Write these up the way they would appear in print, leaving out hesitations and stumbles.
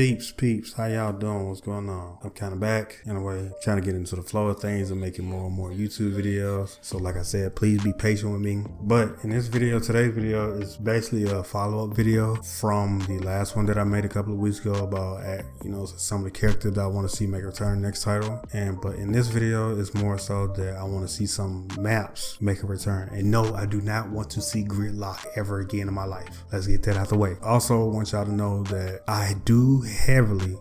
Peeps, how y'all doing? What's going on? I'm kind of back in a way, trying to get into the flow of things and making more and more YouTube videos. So like I said, please be patient with me. But in this video, today's video is basically a follow-up video from the last one that I made a couple of weeks ago about, some of the characters that I want to see make a return next title. But in this video, it's more so that I want to see some maps make a return. And no, I do not want to see Gridlock ever again in my life. Let's get that out the way. Also, I want y'all to know that I do heavily,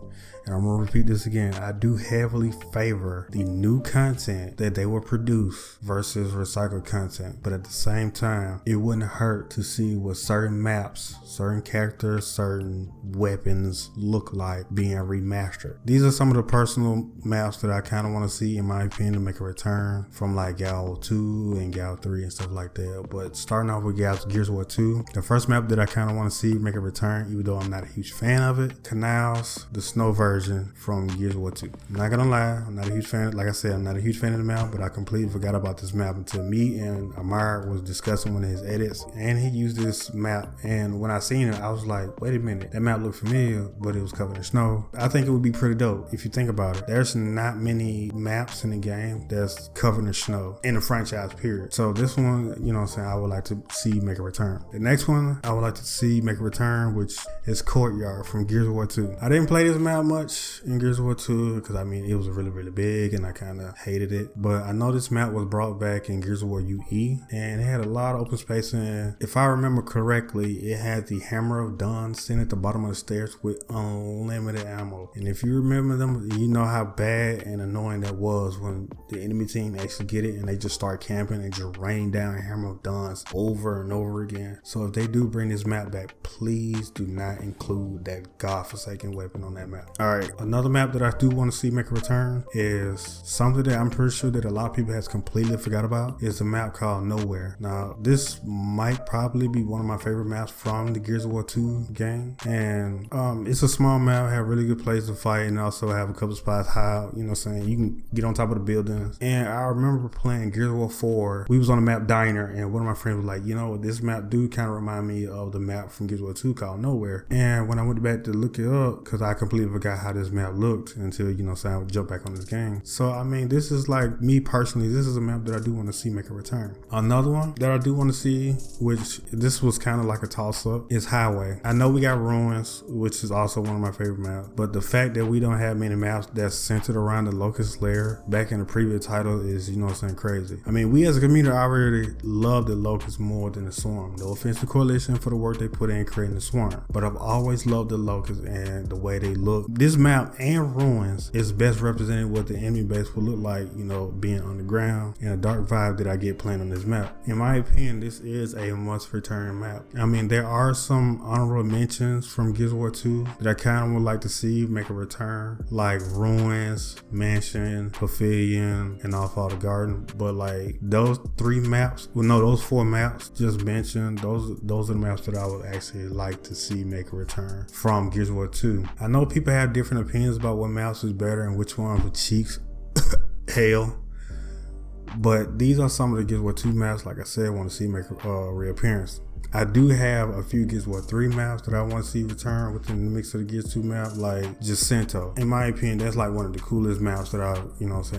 and I'm gonna repeat this again, I do heavily favor the new content that they will produce versus recycled content. But at the same time, it wouldn't hurt to see what certain maps, certain characters, certain weapons look like being remastered. These are some of the personal maps that I kind of want to see, in my opinion, to make a return from like Gal 2 and Gal 3 and stuff like that. But starting off with Gears of War 2, the first map that I kind of want to see make a return, even though I'm not a huge fan of it, Canals, the snow version from Gears of War 2. I'm not gonna lie, I'm not a huge fan. Like I said, I'm not a huge fan of the map, but I completely forgot about this map until me and Amar was discussing one of his edits, and he used this map. And when I seen it, I was like, wait a minute, that map looked familiar, but it was covered in snow. I think it would be pretty dope if you think about it. There's not many maps in the game that's covered in snow in the franchise, period. So this one, I would like to see make a return. The next one I would like to see make a return, which is Courtyard from Gears of War 2. I didn't play this map much in Gears of War 2 because it was really big and I kind of hated it. But I know this map was brought back in Gears of War UE, and it had a lot of open space, and if I remember correctly, it had the Hammer of Dawn sitting at the bottom of the stairs with unlimited ammo. And if you remember them, you know how bad and annoying that was when the enemy team actually get it and they just start camping and just rain down Hammer of Dawns over and over again. So if they do bring this map back, please do not include that godforsaken weapon on that map. Alright, another map that I do want to see make a return is something that I'm pretty sure that a lot of people has completely forgot about. Is a map called Nowhere. Now, this might probably be one of my favorite maps from the Gears of War 2 game. And it's a small map, have really good places to fight, and also have a couple spots high, you can get on top of the buildings. And I remember playing Gears of War 4. We was on the map Diner, and one of my friends was like, this map do kind of remind me of the map from Gears of War 2 called Nowhere. And when I went back to look it up, because I completely forgot how this map looked until, I would jump back on this game. So, this is like, me personally, this is a map that I do want to see make a return. Another one that I do want to see, which this was kind of like a toss-up, is Highway. I know we got Ruins, which is also one of my favorite maps, but the fact that we don't have many maps that's centered around the Locust Lair back in the previous title is, crazy. We as a community already love the Locust more than the Swarm. No offense to Coalition for the work they put in creating the Swarm, but I've always loved the Locust and the way they look. This map and Ruins is best represented what the enemy base would look like, being on the ground, and a dark vibe that I get playing on this map. In my opinion, this is a must return map. There are some honorable mentions from Gears of War 2 that I kind of would like to see make a return, like Ruins, Mansion, Pavilion, and Off All the Garden. But like those those 4 maps just mentioned, those are the maps that I would actually like to see make a return from Gears of War 2. I know people have different opinions about what maps is better and which one with cheeks hell, but these are some of the Gears of War 2 maps, like I said, I want to see make a reappearance. I do have a few Gears of War 3 maps that I want to see return within the mix of the Gears 2 map, like Jacinto. In my opinion, that's like one of the coolest maps that I've,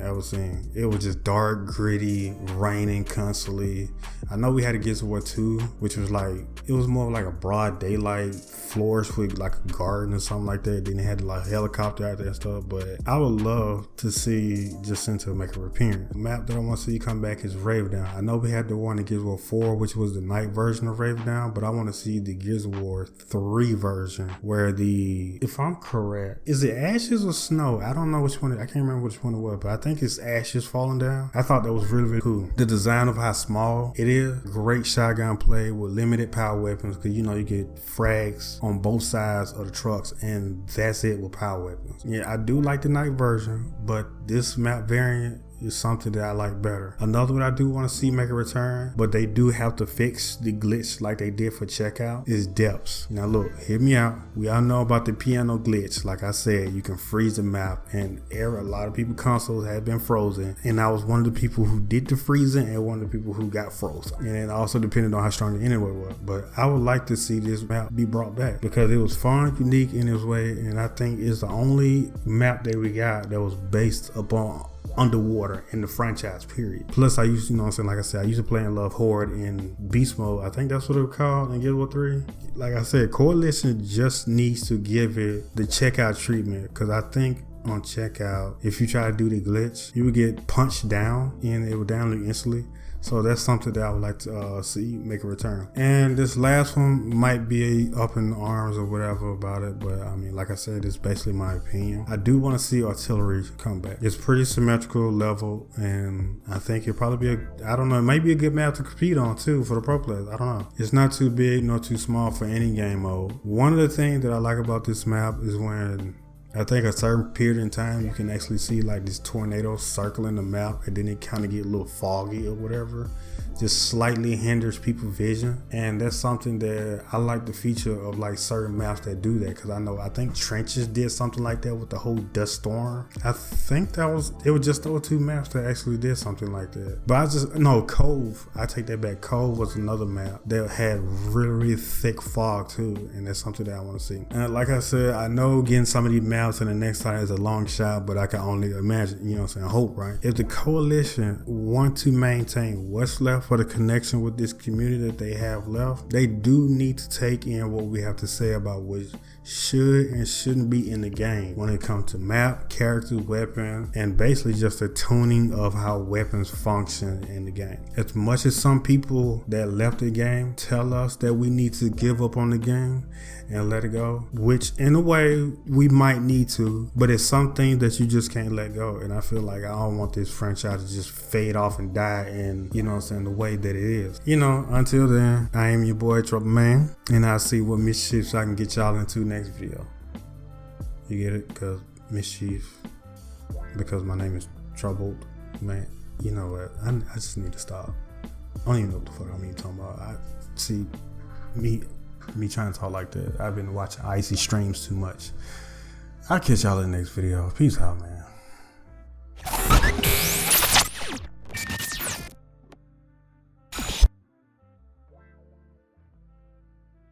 ever seen. It was just dark, gritty, raining constantly. I know we had a Gears of War 2, which was like, it was more like a broad daylight, floors with like a garden or something like that. Then they had like a helicopter out there and stuff, but I would love to see Jacinto make a reappearance. The map that I want to see come back is Ravendown. I know we had the one in Gears of War 4, which was the night version of Ravendown, but I want to see the Gears of War 3 version where if I'm correct, is it ashes or snow? I don't know which one, I can't remember which one it was, but I think it's ashes falling down. I thought that was really cool. The design of how small it is, great shotgun play with limited power weapons, because you get frags on both sides of the trucks, and that's it with power weapons. Yeah, I do like the night version, but this map variant is something that I like better. Another one I do want to see make a return, but they do have to fix the glitch like they did for checkout, is depths. Now look, hear me out. We all know about the piano glitch. Like I said, you can freeze the map, and a lot of people consoles have been frozen, and I was one of the people who did the freezing and one of the people who got frozen. And it also depended on how strong the internet was. But I would like to see this map be brought back because it was fun, unique in its way, and I think it's the only map that we got that was based upon underwater in the franchise, period. Plus, I used to, like I said, I used to play in Love Horde in beast mode. I think that's what it was called in Guild Wars 3. Like I said, Coalition just needs to give it the checkout treatment, because I think on checkout, if you try to do the glitch, you would get punched down and it would download instantly. So that's something that I would like to see make a return. And this last one might be up in arms or whatever about it, but I mean, like I said, it's basically my opinion. I do want to see artillery come back. It's pretty symmetrical level, and I think it'll probably be I don't know, it might be a good map to compete on too for the pro players. I don't know. It's not too big nor too small for any game mode. One of the things that I like about this map is when I think a certain period in time you can actually see like this tornado circling the map, and then it kind of get a little foggy or whatever. Just slightly hinders people's vision, and that's something that I like the feature of like certain maps that do that, because I think Trenches did something like that with the whole dust storm. I think it was just those two maps that actually did something like that. But Cove, I take that back. Cove was another map that had really thick fog too, and that's something that I want to see. And like I said, I know getting some of these maps in the next time is a long shot, but I can only imagine, hope, right? If the Coalition want to maintain what's left for the connection with this community that they have left, they do need to take in what we have to say about what should and shouldn't be in the game when it comes to map, character, weapon, and basically just the tuning of how weapons function in the game. As much as some people that left the game tell us that we need to give up on the game and let it go, which in a way we might need to, but it's something that you just can't let go. And I feel like I don't want this franchise to just fade off and die in, the way that it is. Until then, I am your boy Trouble Man, and I'll see what mischiefs I can get y'all into next video. You get it? Because mischief, because my name is Troubled Man. You know what? I just need to stop. I don't even know what the fuck I'm talking about. I see me trying to talk like that. I've been watching icy streams too much. I'll catch y'all in the next video. Peace out, man.